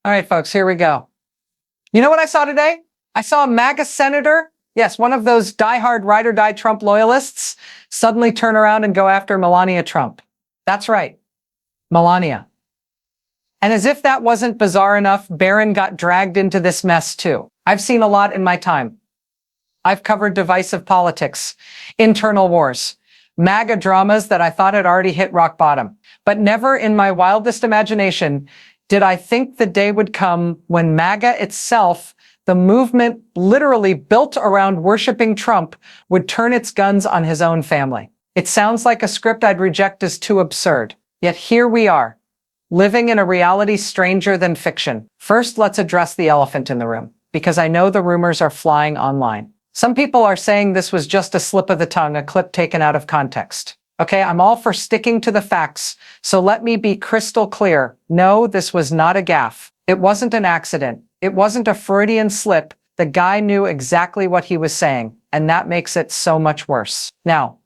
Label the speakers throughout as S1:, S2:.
S1: All right, folks, here we go. You know what I saw today? I saw a MAGA senator, yes, one of those diehard ride or die Trump loyalists, suddenly turn around and go after Melania Trump. That's right, Melania. And as if that wasn't bizarre enough, Barron got dragged into this mess too. I've seen a lot in my time. I've covered divisive politics, internal wars, MAGA dramas that I thought had already hit rock bottom. But never in my wildest imagination did I think the day would come when MAGA itself, the movement literally built around worshiping Trump, would turn its guns on his own family. It sounds like a script I'd reject as too absurd. Yet here we are, living in a reality stranger than fiction. First, let's address the elephant in the room, because I know the rumors are flying online. Some people are saying this was just a slip of the tongue, a clip taken out of context. Okay, I'm all for sticking to the facts, so let me be crystal clear. No, this was not a gaffe. It wasn't an accident. It wasn't a Freudian slip. The guy knew exactly what he was saying, and that makes it so much worse. Now,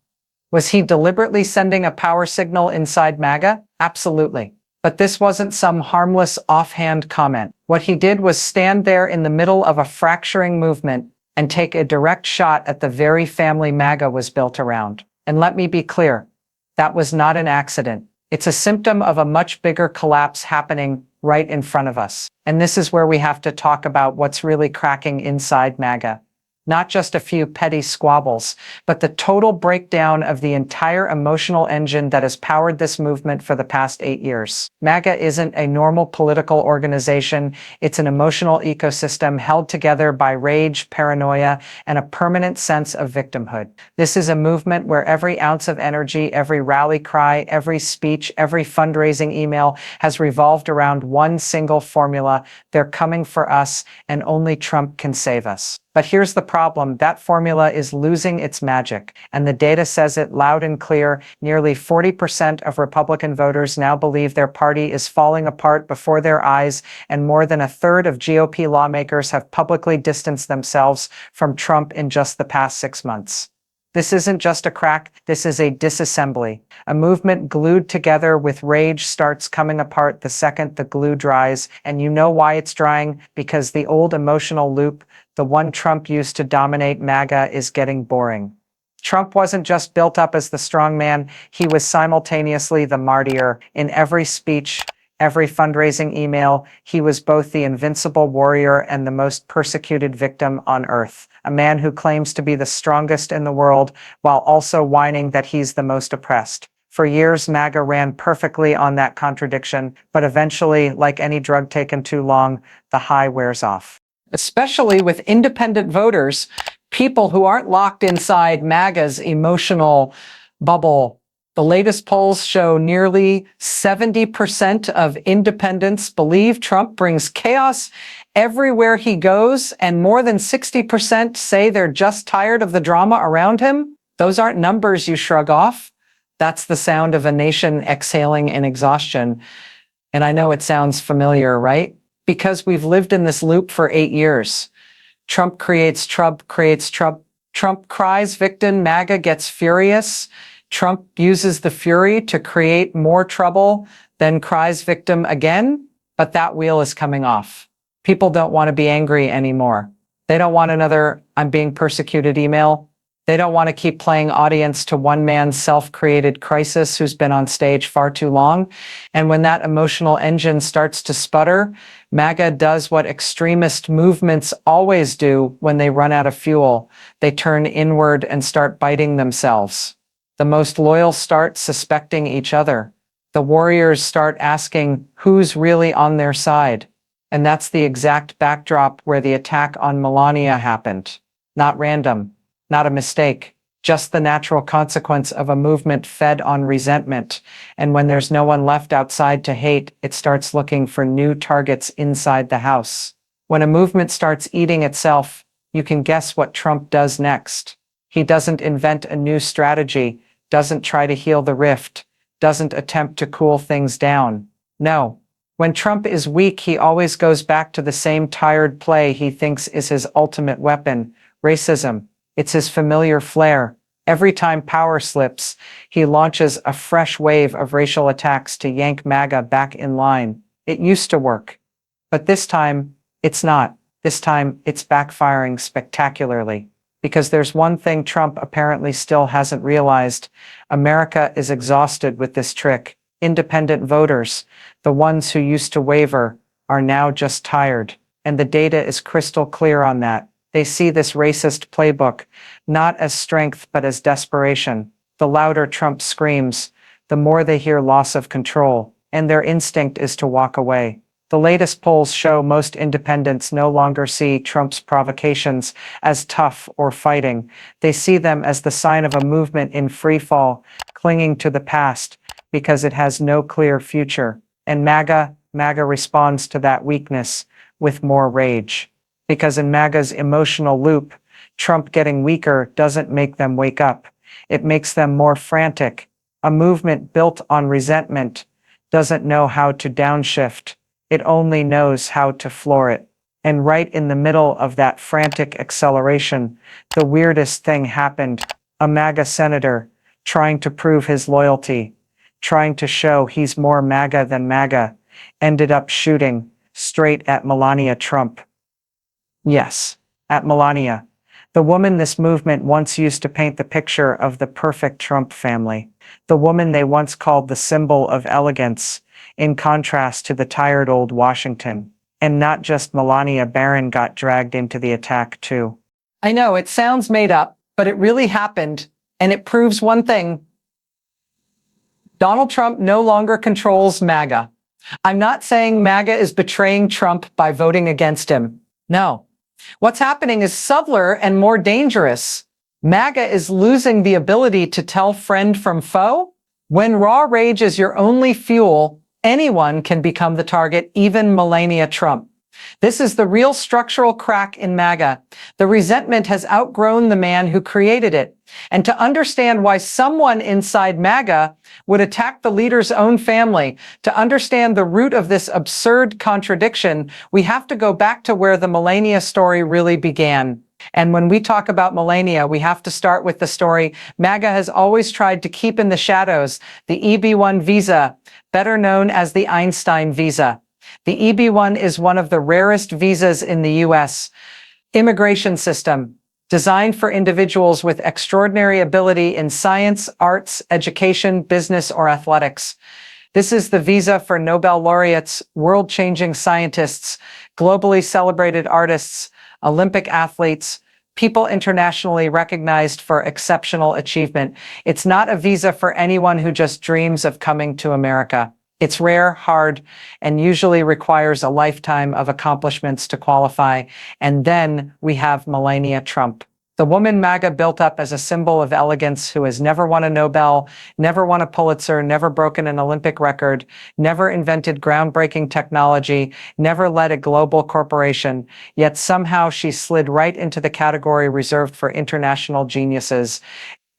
S1: was he deliberately sending a power signal inside MAGA? Absolutely. But this wasn't some harmless offhand comment. What he did was stand there in the middle of a fracturing movement and take a direct shot at the very family MAGA was built around. And let me be clear, that was not an accident. It's a symptom of a much bigger collapse happening right in front of us. And this is where we have to talk about what's really cracking inside MAGA. Not just a few petty squabbles, but the total breakdown of the entire emotional engine that has powered this movement for the past 8 years. MAGA isn't a normal political organization. It's an emotional ecosystem held together by rage, paranoia, and a permanent sense of victimhood. This is a movement where every ounce of energy, every rally cry, every speech, every fundraising email has revolved around one single formula: they're coming for us, and only Trump can save us. But here's the problem. That formula is losing its magic, and the data says it loud and clear. Nearly 40% of Republican voters now believe their party is falling apart before their eyes, and more than a third of GOP lawmakers have publicly distanced themselves from Trump in just the past 6 months. This isn't just a crack, this is a disassembly. A movement glued together with rage starts coming apart the second the glue dries, and you know why it's drying? Because the old emotional loop, the one Trump used to dominate MAGA, is getting boring. Trump wasn't just built up as the strong man, he was simultaneously the martyr. In every speech, every fundraising email, he was both the invincible warrior and the most persecuted victim on earth. A man who claims to be the strongest in the world while also whining that he's the most oppressed. For years, MAGA ran perfectly on that contradiction, but eventually, like any drug taken too long, the high wears off. Especially with independent voters, people who aren't locked inside MAGA's emotional bubble. The latest polls show nearly 70% of independents believe Trump brings chaos everywhere he goes, and more than 60% say they're just tired of the drama around him. Those aren't numbers you shrug off. That's the sound of a nation exhaling in exhaustion. And I know it sounds familiar, right? Because we've lived in this loop for 8 years. Trump creates Trump, Trump cries victim, MAGA gets furious. Trump uses the fury to create more trouble, then cries victim again, but that wheel is coming off. People don't want to be angry anymore. They don't want another "I'm being persecuted" email. They don't want to keep playing audience to one man's self-created crisis who's been on stage far too long. And when that emotional engine starts to sputter, MAGA does what extremist movements always do when they run out of fuel. They turn inward and start biting themselves. The most loyal start suspecting each other. The warriors start asking who's really on their side. And that's the exact backdrop where the attack on Melania happened. Not random, not a mistake, just the natural consequence of a movement fed on resentment. And when there's no one left outside to hate, it starts looking for new targets inside the house. When a movement starts eating itself, you can guess what Trump does next. He doesn't invent a new strategy, doesn't try to heal the rift, doesn't attempt to cool things down. No. When Trump is weak, he always goes back to the same tired play he thinks is his ultimate weapon: racism. It's his familiar flair. Every time power slips, he launches a fresh wave of racial attacks to yank MAGA back in line. It used to work. But this time, it's not. This time, it's backfiring spectacularly. Because there's one thing Trump apparently still hasn't realized. America is exhausted with this trick. Independent voters, the ones who used to waver, are now just tired. And the data is crystal clear on that. They see this racist playbook, not as strength but as desperation. The louder Trump screams, the more they hear loss of control, and their instinct is to walk away. The latest polls show most independents no longer see Trump's provocations as tough or fighting. They see them as the sign of a movement in free fall, clinging to the past because it has no clear future. And MAGA responds to that weakness with more rage. Because in MAGA's emotional loop, Trump getting weaker doesn't make them wake up. It makes them more frantic. A movement built on resentment doesn't know how to downshift. It only knows how to floor it. And right in the middle of that frantic acceleration, the weirdest thing happened. A MAGA senator, trying to prove his loyalty, trying to show he's more MAGA than MAGA, ended up shooting straight at Melania Trump. Yes, at Melania, the woman this movement once used to paint the picture of the perfect Trump family, the woman they once called the symbol of elegance, in contrast to the tired old Washington. And not just Melania, Barron got dragged into the attack too. I know, it sounds made up, but it really happened, and it proves one thing. Donald Trump no longer controls MAGA. I'm not saying MAGA is betraying Trump by voting against him. No. What's happening is subtler and more dangerous. MAGA is losing the ability to tell friend from foe. When raw rage is your only fuel, anyone can become the target, even Melania Trump. This is the real structural crack in MAGA. The resentment has outgrown the man who created it. And to understand why someone inside MAGA would attack the leader's own family, to understand the root of this absurd contradiction, we have to go back to where the Melania story really began. And when we talk about Melania, we have to start with the story MAGA has always tried to keep in the shadows, the EB-1 visa, better known as the Einstein visa. The EB-1 is one of the rarest visas in the U.S. immigration system, designed for individuals with extraordinary ability in science, arts, education, business, or athletics. This is the visa for Nobel laureates, world-changing scientists, globally celebrated artists, Olympic athletes, people internationally recognized for exceptional achievement. It's not a visa for anyone who just dreams of coming to America. It's rare, hard, and usually requires a lifetime of accomplishments to qualify. And then we have Melania Trump, the woman MAGA built up as a symbol of elegance, who has never won a Nobel, never won a Pulitzer, never broken an Olympic record, never invented groundbreaking technology, never led a global corporation, yet somehow she slid right into the category reserved for international geniuses.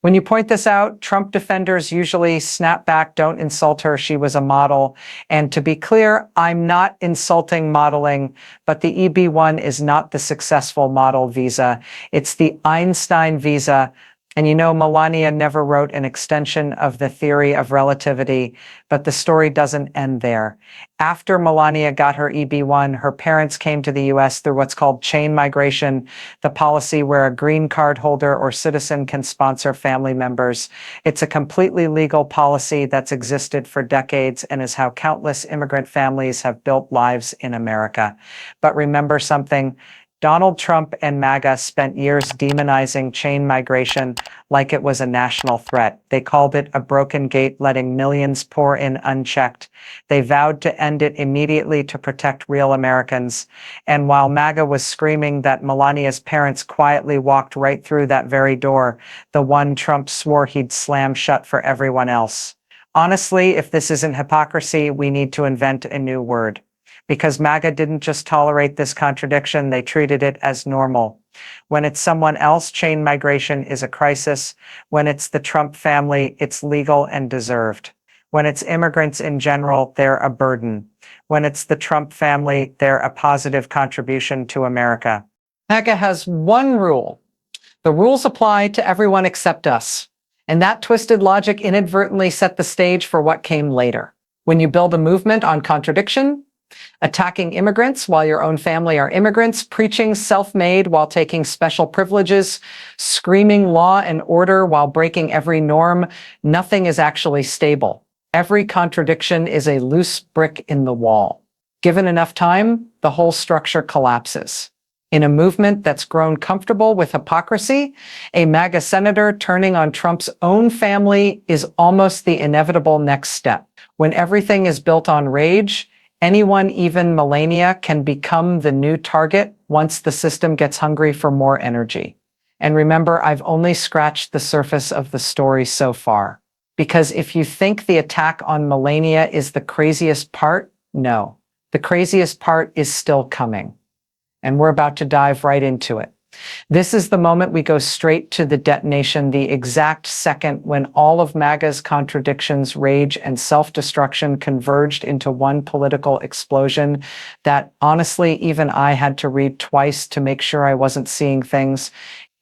S1: When you point this out, Trump defenders usually snap back, don't insult her, she was a model. And to be clear, I'm not insulting modeling, but the EB-1 is not the successful model visa. It's the Einstein visa. And you know, Melania never wrote an extension of the theory of relativity, but the story doesn't end there. After Melania got her EB-1, her parents came to the US through what's called chain migration, the policy where a green card holder or citizen can sponsor family members. It's a completely legal policy that's existed for decades and is how countless immigrant families have built lives in America. But remember something, Donald Trump and MAGA spent years demonizing chain migration like it was a national threat. They called it a broken gate, letting millions pour in unchecked. They vowed to end it immediately to protect real Americans. And while MAGA was screaming that, Melania's parents quietly walked right through that very door, the one Trump swore he'd slam shut for everyone else. Honestly, if this isn't hypocrisy, we need to invent a new word. Because MAGA didn't just tolerate this contradiction, they treated it as normal. When it's someone else, chain migration is a crisis. When it's the Trump family, it's legal and deserved. When it's immigrants in general, they're a burden. When it's the Trump family, they're a positive contribution to America. MAGA has one rule. The rules apply to everyone except us. And that twisted logic inadvertently set the stage for what came later. When you build a movement on contradiction, Attacking immigrants while your own family are immigrants, preaching self-made while taking special privileges, screaming law and order while breaking every norm. Nothing is actually stable. Every contradiction is a loose brick in the wall. Given enough time, the whole structure collapses. In a movement that's grown comfortable with hypocrisy, a MAGA senator turning on Trump's own family is almost the inevitable next step. When everything is built on rage, anyone, even Melania, can become the new target once the system gets hungry for more energy. And remember, I've only scratched the surface of the story so far. Because if you think the attack on Melania is the craziest part, no. The craziest part is still coming. And we're about to dive right into it. This is the moment we go straight to the detonation, the exact second when all of MAGA's contradictions, rage, and self-destruction converged into one political explosion that, honestly, even I had to read twice to make sure I wasn't seeing things.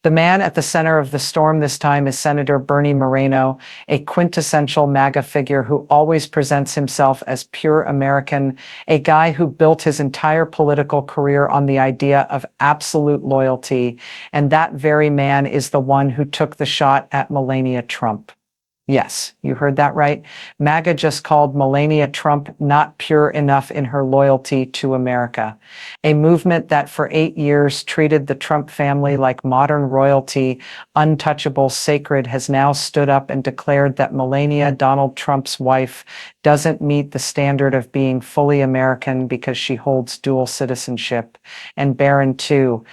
S1: The man at the center of the storm this time is Senator Bernie Moreno, a quintessential MAGA figure who always presents himself as pure American, a guy who built his entire political career on the idea of absolute loyalty, and that very man is the one who took the shot at Melania Trump. Yes, you heard that right. MAGA just called Melania Trump not pure enough in her loyalty to America. A movement that for 8 years treated the Trump family like modern royalty, untouchable, sacred, has now stood up and declared that Melania, Donald Trump's wife, doesn't meet the standard of being fully American because she holds dual citizenship. And Barron, too.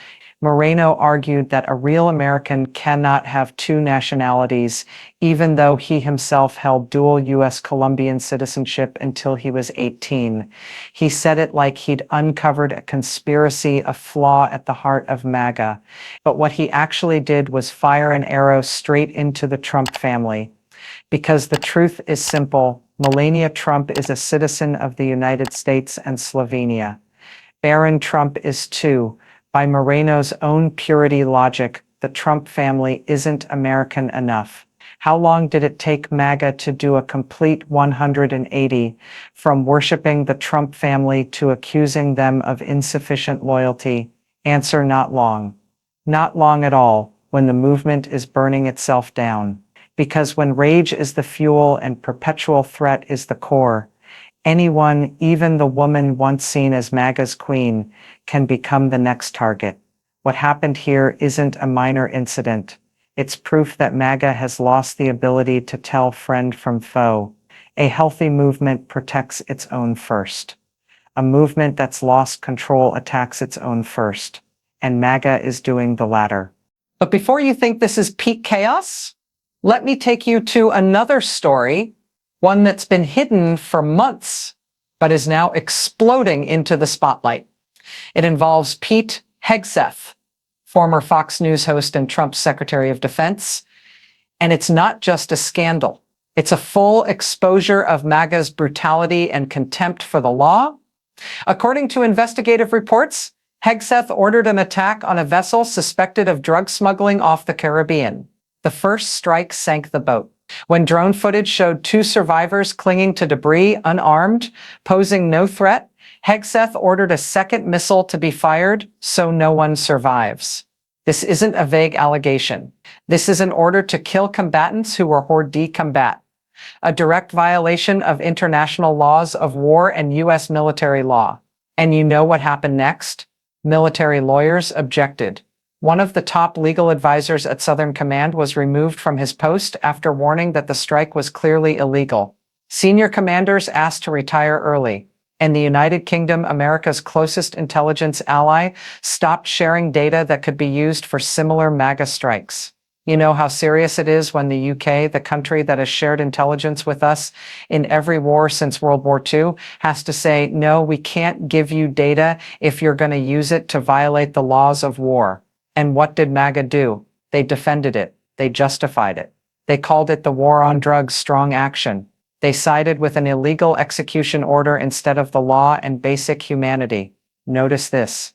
S1: Moreno argued that a real American cannot have two nationalities, even though he himself held dual U.S. Colombian citizenship until he was 18. He said it like he'd uncovered a conspiracy, a flaw at the heart of MAGA. But what he actually did was fire an arrow straight into the Trump family. Because the truth is simple, Melania Trump is a citizen of the United States and Slovenia. Barron Trump is too. By Moreno's own purity logic, the Trump family isn't American enough. How long did it take MAGA to do a complete 180, from worshiping the Trump family to accusing them of insufficient loyalty? Answer: not long. Not long at all, when the movement is burning itself down. Because when rage is the fuel and perpetual threat is the core, anyone, even the woman once seen as MAGA's queen, can become the next target. What happened here isn't a minor incident. It's proof that MAGA has lost the ability to tell friend from foe. A healthy movement protects its own first. A movement that's lost control attacks its own first. And MAGA is doing the latter. But before you think this is peak chaos, let me take you to another story, one that's been hidden for months, but is now exploding into the spotlight. It involves Pete Hegseth, former Fox News host and Trump's Secretary of Defense. And it's not just a scandal. It's a full exposure of MAGA's brutality and contempt for the law. According to investigative reports, Hegseth ordered an attack on a vessel suspected of drug smuggling off the Caribbean. The first strike sank the boat. When drone footage showed 2 survivors clinging to debris, unarmed, posing no threat, Hegseth ordered a second missile to be fired so no one survives. This isn't a vague allegation. This is an order to kill combatants who were hors de combat, a direct violation of international laws of war and U.S. military law. And you know what happened next? Military lawyers objected. One of the top legal advisors at Southern Command was removed from his post after warning that the strike was clearly illegal. Senior commanders asked to retire early. And the United Kingdom, America's closest intelligence ally, stopped sharing data that could be used for similar MAGA strikes. You know how serious it is when the UK, the country that has shared intelligence with us in every war since World War II, has to say, no, we can't give you data if you're going to use it to violate the laws of war. And what did MAGA do? They defended it. They justified it. They called it the war on drugs strong action. They sided with an illegal execution order instead of the law and basic humanity. Notice this,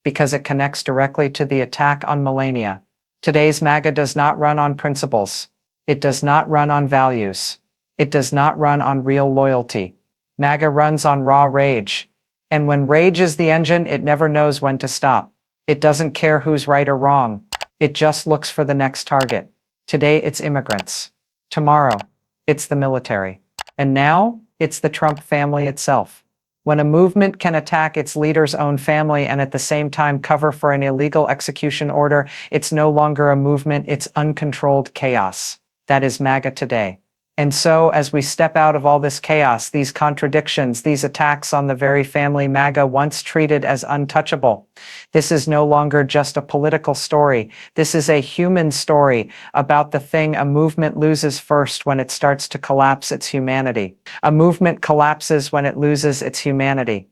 S1: because it connects directly to the attack on Melania. Today's MAGA does not run on principles. It does not run on values. It does not run on real loyalty. MAGA runs on raw rage. And when rage is the engine, it never knows when to stop. It doesn't care who's right or wrong. It just looks for the next target. Today, it's immigrants. Tomorrow, it's the military. And now, it's the Trump family itself. When a movement can attack its leader's own family and at the same time cover for an illegal execution order, it's no longer a movement, it's uncontrolled chaos. That is MAGA today. And so, as we step out of all this chaos, these contradictions, these attacks on the very family MAGA once treated as untouchable, this is no longer just a political story. This is a human story about the thing a movement loses first when it starts to collapse its humanity. A movement collapses when it loses its humanity.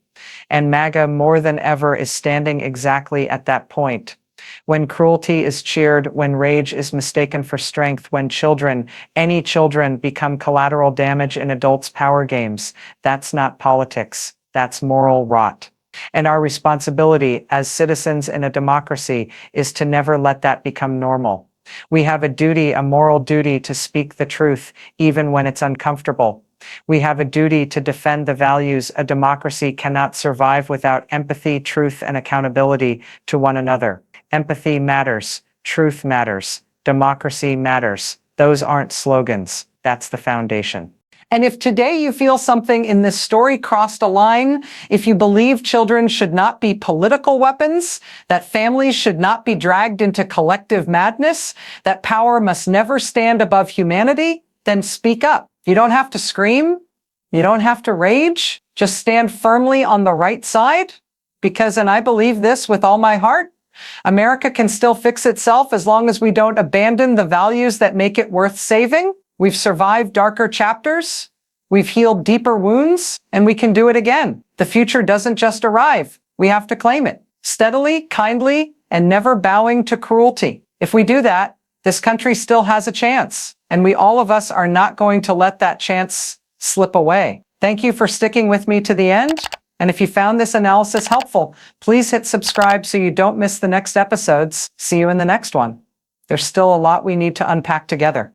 S1: And MAGA more than ever is standing exactly at that point. When cruelty is cheered, when rage is mistaken for strength, when children, any children, become collateral damage in adults' power games, that's not politics, that's moral rot. And our responsibility as citizens in a democracy is to never let that become normal. We have a duty, a moral duty, to speak the truth, even when it's uncomfortable. We have a duty to defend the values a democracy cannot survive without empathy, truth, and accountability to one another. Empathy matters. Truth matters. Democracy matters. Those aren't slogans. That's the foundation. And if today you feel something in this story crossed a line, if you believe children should not be political weapons, that families should not be dragged into collective madness, that power must never stand above humanity, then speak up. You don't have to scream. You don't have to rage. Just stand firmly on the right side. Because, and I believe this with all my heart, America can still fix itself as long as we don't abandon the values that make it worth saving. We've survived darker chapters, we've healed deeper wounds, and we can do it again. The future doesn't just arrive, we have to claim it. Steadily, kindly, and never bowing to cruelty. If we do that, this country still has a chance, and all of us are not going to let that chance slip away. Thank you for sticking with me to the end. And if you found this analysis helpful, please hit subscribe so you don't miss the next episodes. See you in the next one. There's still a lot we need to unpack together.